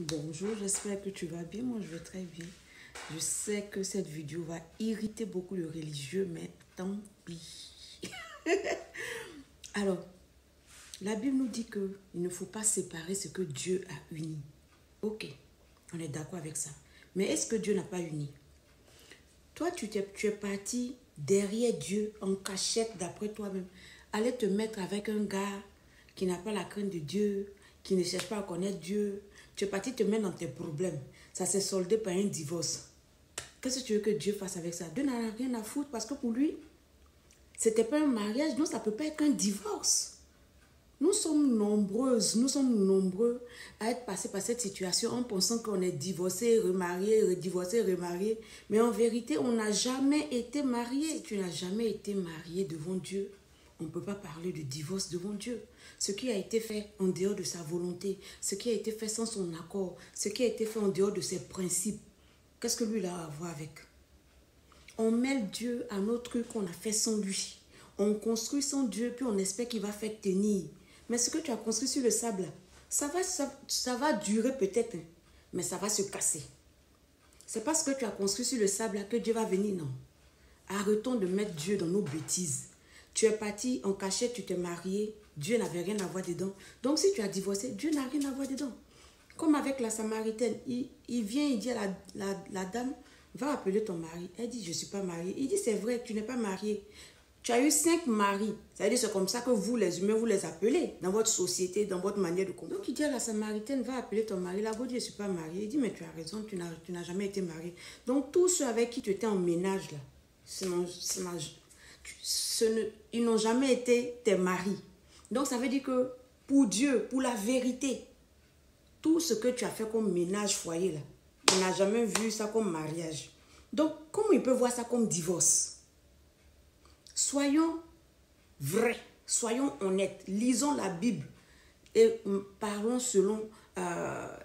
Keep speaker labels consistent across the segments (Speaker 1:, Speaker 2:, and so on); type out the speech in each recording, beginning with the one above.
Speaker 1: Bonjour, j'espère que tu vas bien. Moi, je vais très bien. Je sais que cette vidéo va irriter beaucoup de religieux, mais tant pis. Alors, la Bible nous dit qu'il ne faut pas séparer ce que Dieu a uni. Ok, on est d'accord avec ça. Mais est-ce que Dieu n'a pas uni? Toi, tu es parti derrière Dieu en cachette d'après toi-même. Aller te mettre avec un gars qui n'a pas la crainte de Dieu, qui ne cherche pas à connaître Dieu. Tu es parti te mettre dans tes problèmes. Ça s'est soldé par un divorce. Qu'est-ce que tu veux que Dieu fasse avec ça? Dieu n'a rien à foutre parce que pour lui, c'était pas un mariage. Non, ça ne peut pas être qu'un divorce. Nous sommes nombreux à être passés par cette situation en pensant qu'on est divorcé, remarié, redivorcé, remarié. Mais en vérité, on n'a jamais été marié. Si tu n'as jamais été marié devant Dieu, on ne peut pas parler de divorce devant Dieu. Ce qui a été fait en dehors de sa volonté, ce qui a été fait sans son accord, ce qui a été fait en dehors de ses principes, qu'est-ce que lui a à voir avec? On mêle Dieu à notre truc qu'on a fait sans lui. On construit sans Dieu, puis on espère qu'il va faire tenir. Mais ce que tu as construit sur le sable, ça va durer peut-être, mais ça va se casser. C'est parce que tu as construit sur le sable que Dieu va venir, non. Arrêtons de mettre Dieu dans nos bêtises. Tu es parti en cachette, tu t'es marié, Dieu n'avait rien à voir dedans. Donc si tu as divorcé, Dieu n'a rien à voir dedans. Comme avec la Samaritaine, il vient, il dit à la dame, va appeler ton mari. Elle dit, je ne suis pas mariée. Il dit, c'est vrai, tu n'es pas mariée. Tu as eu 5 maris. C'est-à-dire, c'est comme ça que vous, les humains, vous les appelez dans votre société, dans votre manière de comprendre. Donc, il dit à la Samaritaine, va appeler ton mari. La go dit, je ne suis pas mariée. Il dit, mais tu as raison, tu n'as jamais été mariée. Donc, tous ceux avec qui tu étais en ménage, là, ils n'ont jamais été tes maris. Donc, ça veut dire que pour Dieu, pour la vérité, tout ce que tu as fait comme ménage, foyer, là, il n'a jamais vu ça comme mariage. Donc, comment il peut voir ça comme divorce? Soyons vrais, soyons honnêtes, lisons la Bible et parlons selon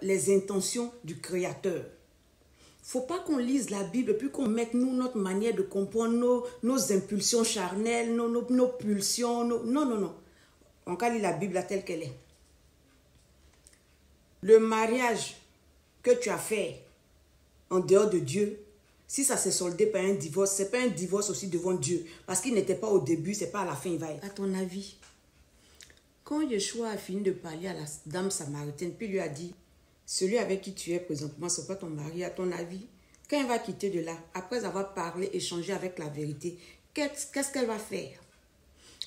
Speaker 1: les intentions du Créateur. Il ne faut pas qu'on lise la Bible et puis qu'on mette nous notre manière de comprendre nos impulsions charnelles, nos pulsions. Non. On va lire la Bible telle qu'elle est. Le mariage que tu as fait en dehors de Dieu, si ça s'est soldé par un divorce, ce n'est pas un divorce aussi devant Dieu. Parce qu'il n'était pas au début, ce n'est pas à la fin, il va être. À ton avis, quand Yeshua a fini de parler à la dame samaritaine, puis lui a dit, celui avec qui tu es présentement, ce n'est pas ton mari, à ton avis, quand elle va quitter de là, après avoir parlé, échangé avec la vérité, qu'est-ce qu'elle va faire?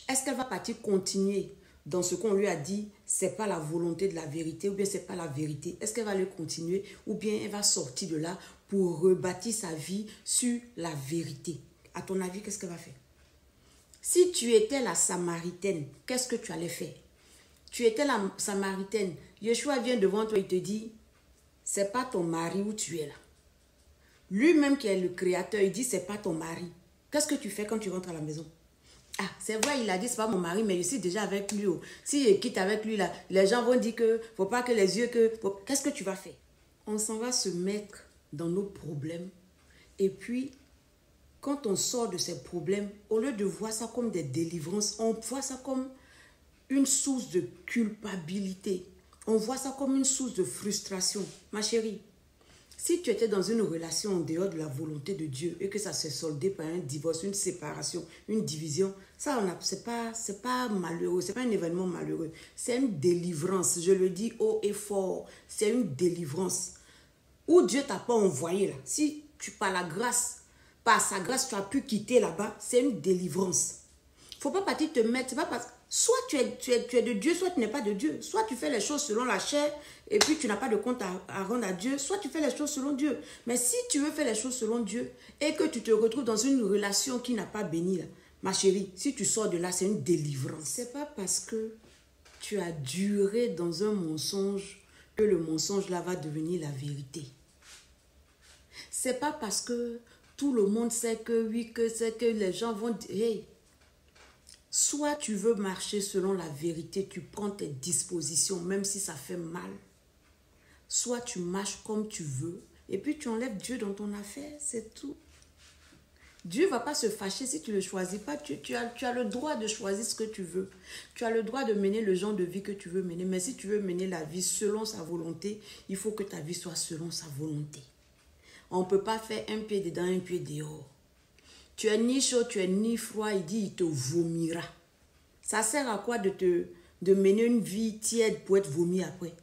Speaker 1: Est-ce qu'elle va partir continuer dans ce qu'on lui a dit, ce n'est pas la volonté de la vérité, ou bien ce n'est pas la vérité? Est-ce qu'elle va le continuer, ou bien elle va sortir de là pour rebâtir sa vie sur la vérité? À ton avis, qu'est-ce qu'elle va faire? Si tu étais la Samaritaine, qu'est-ce que tu allais faire? Tu étais la Samaritaine, Yeshua vient devant toi, il te dit, c'est pas ton mari où tu es là. Lui-même qui est le créateur, il dit, c'est pas ton mari. Qu'est-ce que tu fais quand tu rentres à la maison? Ah, c'est vrai, il a dit, c'est pas mon mari, mais je suis déjà avec lui. Oh. Si je quitte avec lui, là, les gens vont dire que faut pas que les yeux que... Qu'est-ce que tu vas faire? On s'en va se mettre dans nos problèmes. Et puis, quand on sort de ces problèmes, au lieu de voir ça comme des délivrances, on voit ça comme une source de culpabilité. On voit ça comme une source de frustration. Ma chérie, si tu étais dans une relation en dehors de la volonté de Dieu et que ça s'est soldé par un divorce, une séparation, une division, ça, c'est pas malheureux, c'est pas un événement malheureux. C'est une délivrance, je le dis haut et fort, c'est une délivrance. Où Dieu t'a pas envoyé là, si tu par la grâce, par sa grâce, tu as pu quitter là-bas, c'est une délivrance. Il ne faut pas partir te mettre, c'est pas parce que soit tu es de Dieu, soit tu n'es pas de Dieu. Soit tu fais les choses selon la chair et puis tu n'as pas de compte à rendre à Dieu. Soit tu fais les choses selon Dieu. Mais si tu veux faire les choses selon Dieu et que tu te retrouves dans une relation qui n'a pas béni, là, ma chérie, si tu sors de là, c'est une délivrance. Ce n'est pas parce que tu as duré dans un mensonge que le mensonge là va devenir la vérité. Ce n'est pas parce que tout le monde sait que oui, que c'est que les gens vont dire, hey, soit tu veux marcher selon la vérité, tu prends tes dispositions, même si ça fait mal. Soit tu marches comme tu veux, et puis tu enlèves Dieu dans ton affaire, c'est tout. Dieu ne va pas se fâcher si tu ne le choisis pas. Tu as le droit de choisir ce que tu veux. Tu as le droit de mener le genre de vie que tu veux mener. Mais si tu veux mener la vie selon sa volonté, il faut que ta vie soit selon sa volonté. On ne peut pas faire un pied dedans, un pied dehors. Tu es ni chaud, tu es ni froid, il dit, il te vomira. Ça sert à quoi de mener une vie tiède pour être vomi après?